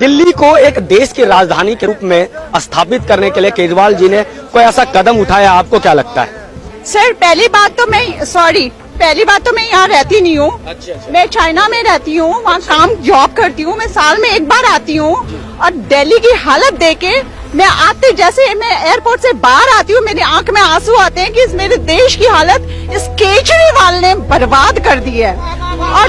दिल्ली को एक देश की राजधानी के रूप में स्थापित करने के लिए केजरीवाल जी ने कोई ऐसा कदम उठाया, आपको क्या लगता है? सर पहली बात तो मैं यहाँ रहती नहीं हूँ। अच्छा। मैं चाइना में रहती हूँ, वहाँ काम जॉब करती हूँ। मैं साल में एक बार आती हूँ और दिल्ली की हालत देके मैं आते जैसे मैं एयरपोर्ट से बाहर आती हूँ, मेरी आंख में आंसू आते हैं कि इस मेरे देश की हालत इस केजरीवाल ने बर्बाद कर दी है। और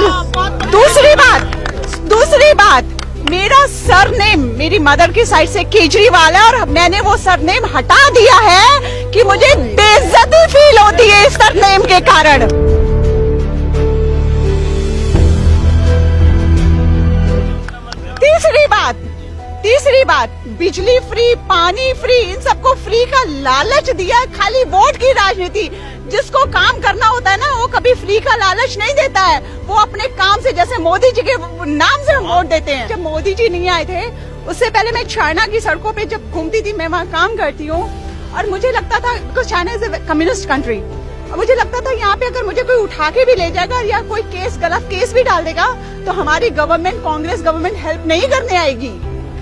दूसरी बात मेरा सरनेम मेरी मदर की साइड से केजरीवाल है और मैंने वो सरनेम हटा दिया है कि मुझे बेइज्जती फील होती है इस सरनेम के कारण। तीसरी बात बिजली फ्री, पानी फ्री, इन सबको फ्री का लालच दिया। खाली वोट की राजनीति, जिसको काम करना होता है ना वो कभी फ्री का लालच नहीं देता है। वो अपने काम से, जैसे मोदी जी के नाम से हम वोट देते हैं। जब मोदी जी नहीं आए थे उससे पहले मैं चाइना की सड़कों पे जब घूमती थी, मैं वहाँ काम करती हूँ और मुझे लगता था, because China is a communist country, मुझे लगता था यहाँ पे अगर मुझे कोई उठा के भी ले जाएगा या कोई गलत केस भी डाल देगा तो हमारी गवर्नमेंट, कांग्रेस गवर्नमेंट हेल्प नहीं करने आएगी।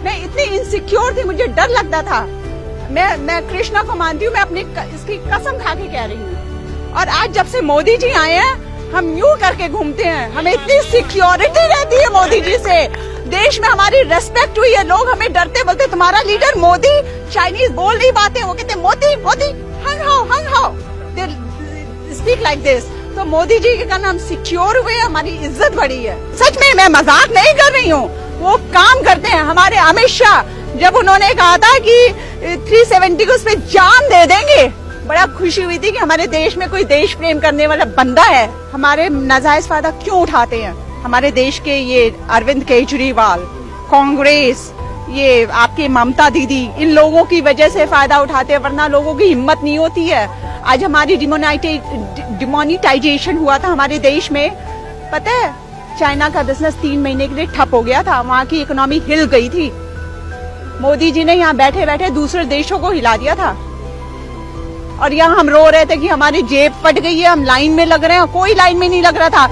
मैं इतनी इनसिक्योर थी, मुझे डर लगता था। मैं कृष्णा को मानती हूँ, मैं अपनी इसकी कसम खा के कह रही हूँ। और आज जब से मोदी जी आए हैं हम यूं करके घूमते हैं, हमें इतनी सिक्योरिटी रहती है मोदी जी से। देश में हमारी रेस्पेक्ट हुई है, लोग हमें डरते बोलते तुम्हारा लीडर मोदी चाइनीज बोल रही बातें, वो कहते मोदी मोदी हंग how they speak like this. तो मोदी जी के कारण हम सिक्योर हुए, हमारी इज्जत बढ़ी है। सच में मैं मजाक नहीं कर रही हूँ, वो काम करते हैं। हमारे अमित शाह जब उन्होंने कहा था कि 370 को उस पे जान दे देंगे, बड़ा खुशी हुई थी कि हमारे देश में कोई देश प्रेम करने वाला बंदा है। हमारे नाजायज फायदा क्यों उठाते हैं हमारे देश के ये अरविंद केजरीवाल, कांग्रेस, ये आपके ममता दीदी, इन लोगों की वजह से फायदा उठाते हैं, वरना लोगों की हिम्मत नहीं होती है। आज हमारी डिमोनिटाइजेशन हुआ था हमारे देश में, पता है चाइना का बिजनेस 3 महीने के लिए ठप हो गया था, वहाँ की इकोनॉमी हिल गई थी। मोदी जी ने यहाँ बैठे बैठे दूसरे देशों को हिला दिया था और यहाँ हम रो रहे थे कि हमारी जेब फट गई है, हम लाइन में लग रहे हैं, कोई लाइन में नहीं लग रहा था।